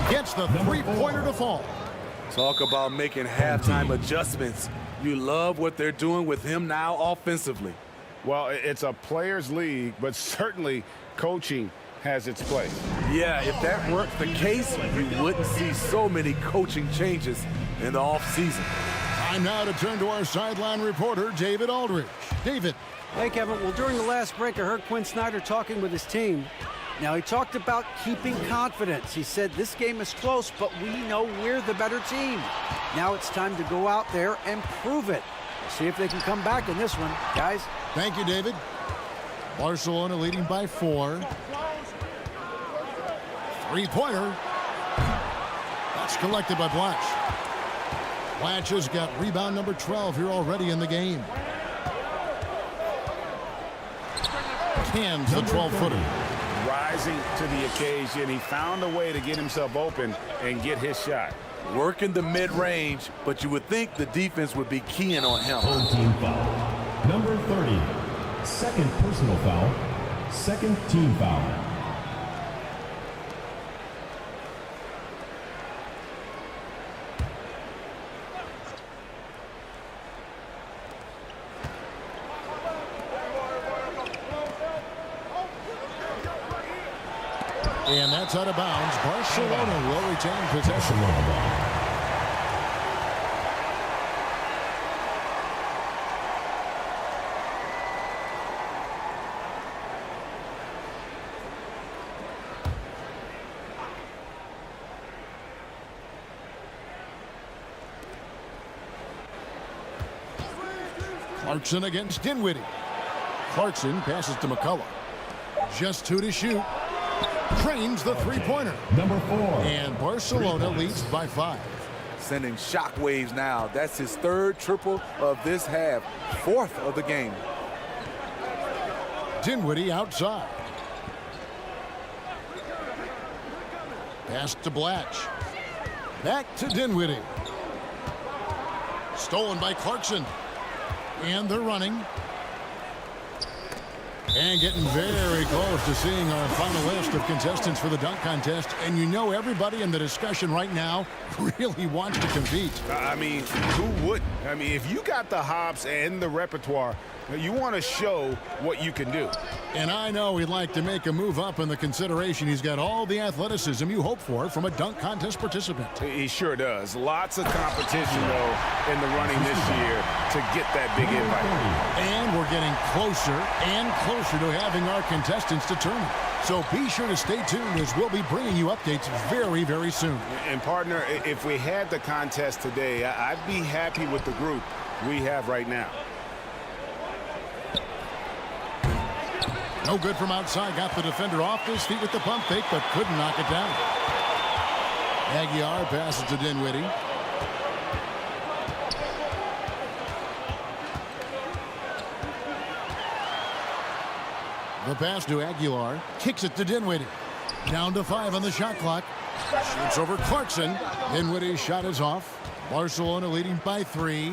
Gets the three-pointer to fall. Talk about making halftime adjustments. You love what they're doing with him now offensively. Well, it's a players' league, but certainly coaching has its place. Yeah, if that weren't the case, we wouldn't see so many coaching changes in the offseason. Time now to turn to our sideline reporter, David Aldridge. David. Hey, Kevin. Well, during the last break, I heard Quinn Snyder talking with his team. Now, he talked about keeping confidence. He said this game is close, but we know we're the better team. Now it's time to go out there and prove it. See if they can come back in this one, guys. Thank you, David. Barcelona leading by 4. Three-pointer. That's collected by Blatch. Blatch has got rebound number 12 here already in the game. Cans the 12-footer. Rising to the occasion. He found a way to get himself open and get his shot. Working the mid-range, but you would think the defense would be keying on him. Home team foul. Number 30. 2nd personal foul. 2nd team foul. And that's out of bounds. Barcelona will retain possession. Clarkson against Dinwiddie. Clarkson passes to McCullough. Just 2 to shoot. Trains the three-pointer. Number 4. And Barcelona leads by 5. Sending shockwaves now. That's his 3rd triple of this half. 4th of the game. Dinwiddie outside. Pass to Blatch. Back to Dinwiddie. Stolen by Clarkson. And they're running. And getting very close to seeing our final list of contestants for the dunk contest. And you know everybody in the discussion right now really wants to compete. I mean, who wouldn't? I mean, if you got the hops and the repertoire, you want to show what you can do. And I know he'd like to make a move up in the consideration. He's got all the athleticism you hope for from a dunk contest participant. He sure does. Lots of competition, though, in the running this year to get that big invite. And we're getting closer and closer to having our contestants determined. So be sure to stay tuned as we'll be bringing you updates very, very soon. And, partner, if we had the contest today, I'd be happy with the group we have right now. No good from outside. Got the defender off his feet with the pump fake, but couldn't knock it down. Aguilar passes to Dinwiddie. The pass to Aguilar. Kicks it to Dinwiddie. Down to 5 on the shot clock. Shoots over Clarkson. Dinwiddie's shot is off. Barcelona leading by 3.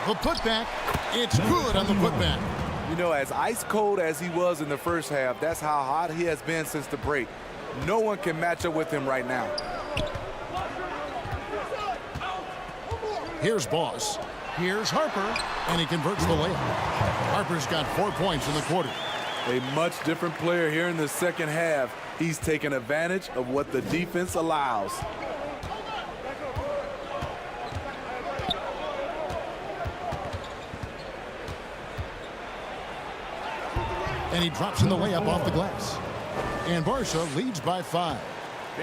The putback. It's good on the putback. You know, as ice cold as he was in the first half, that's how hot he has been since the break. No one can match up with him right now. Here's Boss. Here's Harper. And he converts the layup. Harper's got 4 points in the quarter. A much different player here in the second half. He's taken advantage of what the defense allows. And he drops in the layup off the glass. And Barca leads by 5.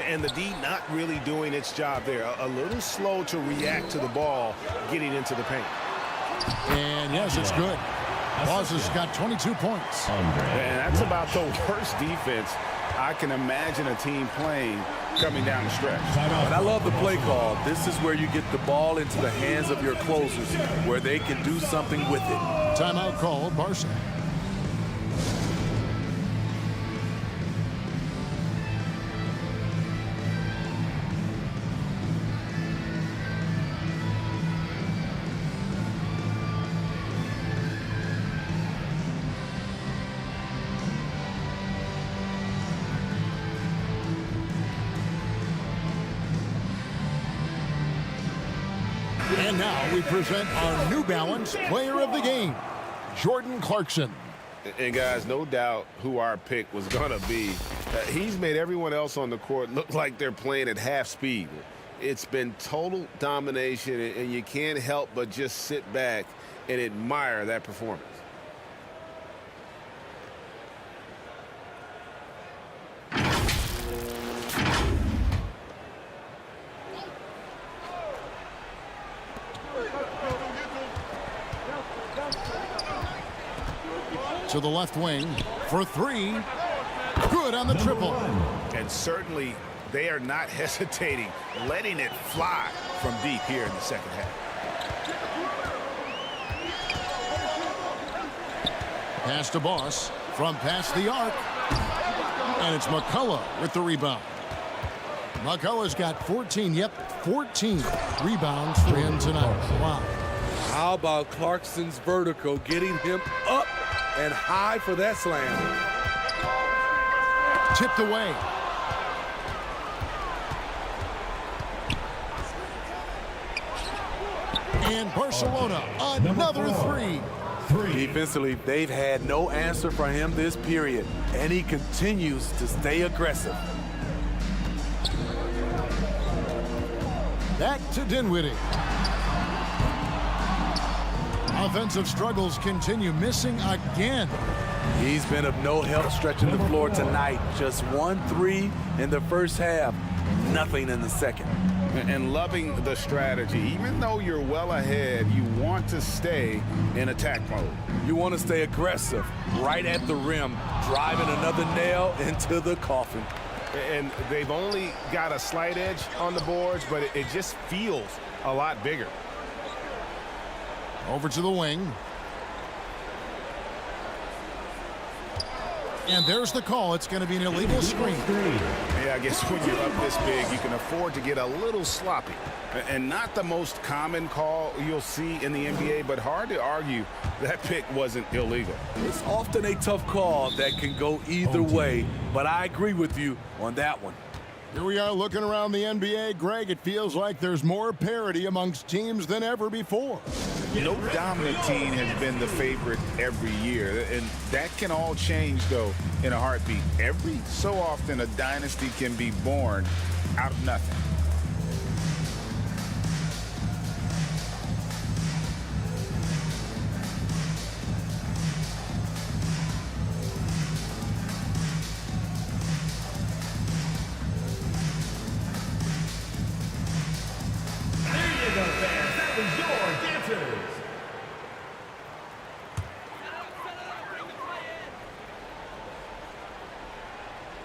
And the D not really doing its job there. A little slow to react to the ball getting into the paint. And yes, it's good. Boss has got 22 points. And that's about the worst defense I can imagine a team playing coming down the stretch. And I love the play call. This is where you get the ball into the hands of your closers, where they can do something with it. Timeout called, Barca. And now we present our New Balance Player of the Game, Jordan Clarkson. And guys, no doubt who our pick was going to be. He's made everyone else on the court look like they're playing at half speed. It's been total domination, and you can't help but just sit back and admire that performance. To the left wing for 3. Good on the triple. And certainly they are not hesitating, letting it fly from deep here in the second half. Pass to Boss from past the arc. And it's McCullough with the rebound. McCullough's got 14 rebounds for him tonight. Wow. How about Clarkson's vertical, getting him up and high for that slam. Tipped away. And Barcelona, another 3. Defensively, they've had no answer for him this period, and he continues to stay aggressive. Back to Dinwiddie. Offensive struggles continue, missing again. He's been of no help stretching the floor tonight. Just 1 3 in the first half, nothing in the second. And loving the strategy. Even though you're well ahead, you want to stay in attack mode. You want to stay aggressive, right at the rim, driving another nail into the coffin. And they've only got a slight edge on the boards, but it just feels a lot bigger. Over to the wing. And there's the call. It's going to be an illegal screen. Yeah, I guess when you're up this big, you can afford to get a little sloppy. And not the most common call you'll see in the NBA, but hard to argue that pick wasn't illegal. It's often a tough call that can go either way, but I agree with you on that one. Here we are looking around the NBA. Greg, it feels like there's more parity amongst teams than ever before. No dominant team has been the favorite every year, and that can all change, though, in a heartbeat. Every so often, a dynasty can be born out of nothing.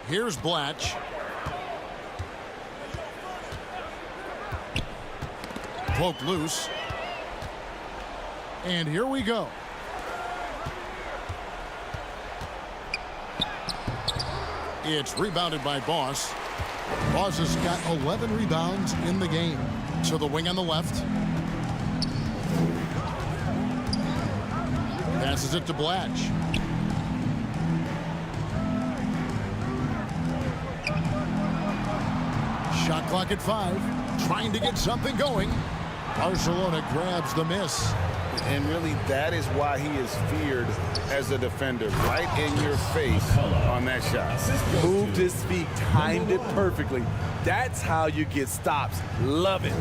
Here's Blatch. Poked loose. And here we go. It's rebounded by Boss. Boss has got 11 rebounds in the game. To the wing on the left. Passes it to Blatch. Shot clock at 5. Trying to get something going. Barcelona grabs the miss. And really, that is why he is feared as a defender. Right in your face on that shot. Moved his feet, timed it perfectly. That's how you get stops. Love it.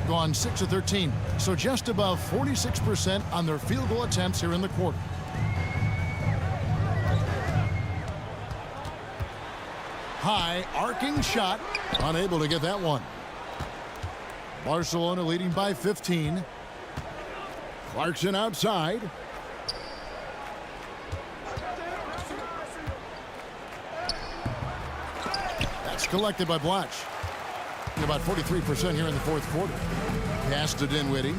Gone 6 of 13, so just above 46% on their field goal attempts here in the quarter. High arcing shot, unable to get that one. Barcelona leading by 15. Clarkson outside. That's collected by Blatch. About 43% here in the fourth quarter. Pass to Dinwiddie.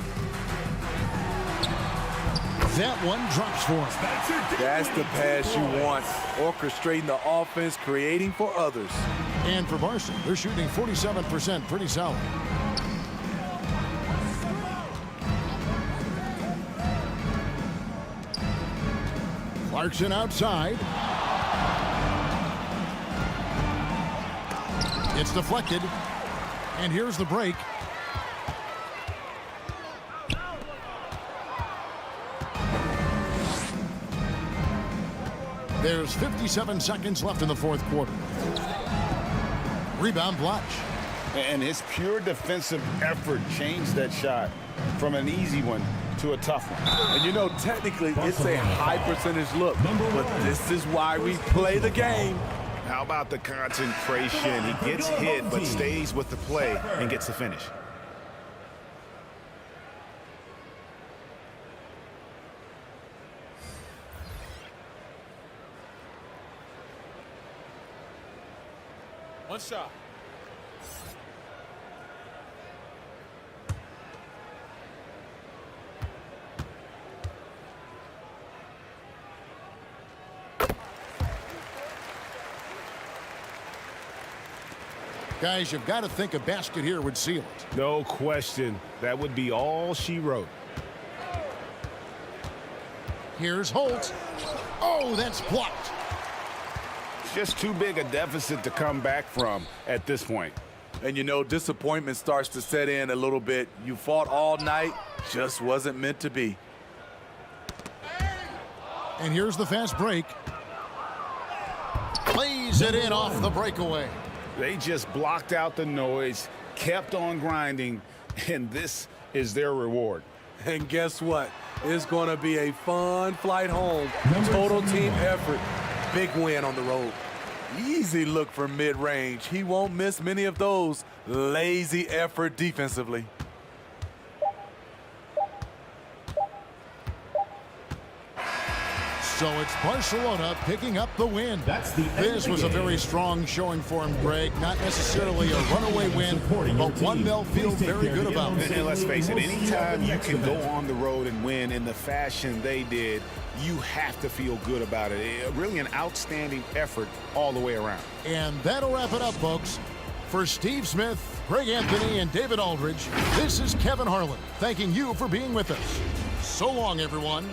That one drops for him. That's the pass you want. Orchestrating the offense, creating for others. And for Barca, they're shooting 47%. Pretty solid. Clarkson outside. It's deflected. And here's the break. There's 57 seconds left in the fourth quarter. Rebound Blatch. And his pure defensive effort changed that shot from an easy one to a tough one. And you know, technically, it's a high percentage look, but this is why we play the game. How about the concentration? He gets hit, but stays with the play and gets the finish. One shot. Guys, you've got to think a basket here would seal it. No question. That would be all she wrote. Here's Holt. Oh, that's blocked. It's just too big a deficit to come back from at this point. And you know, disappointment starts to set in a little bit. You fought all night, just wasn't meant to be. And here's the fast break. Plays it in off the breakaway. They just blocked out the noise, kept on grinding, and this is their reward. And guess what? It's going to be a fun flight home. Total team effort. Big win on the road. Easy look for mid-range. He won't miss many of those. Lazy effort defensively. So it's Barcelona picking up the win. This was a very strong showing for him, Greg. Not necessarily a runaway win, but one they'll feel very good about. And let's face it, anytime you can go on the road and win in the fashion they did, you have to feel good about it. Really an outstanding effort all the way around. And that'll wrap it up, folks. For Steve Smith, Greg Anthony, and David Aldridge, this is Kevin Harlan thanking you for being with us. So long, everyone.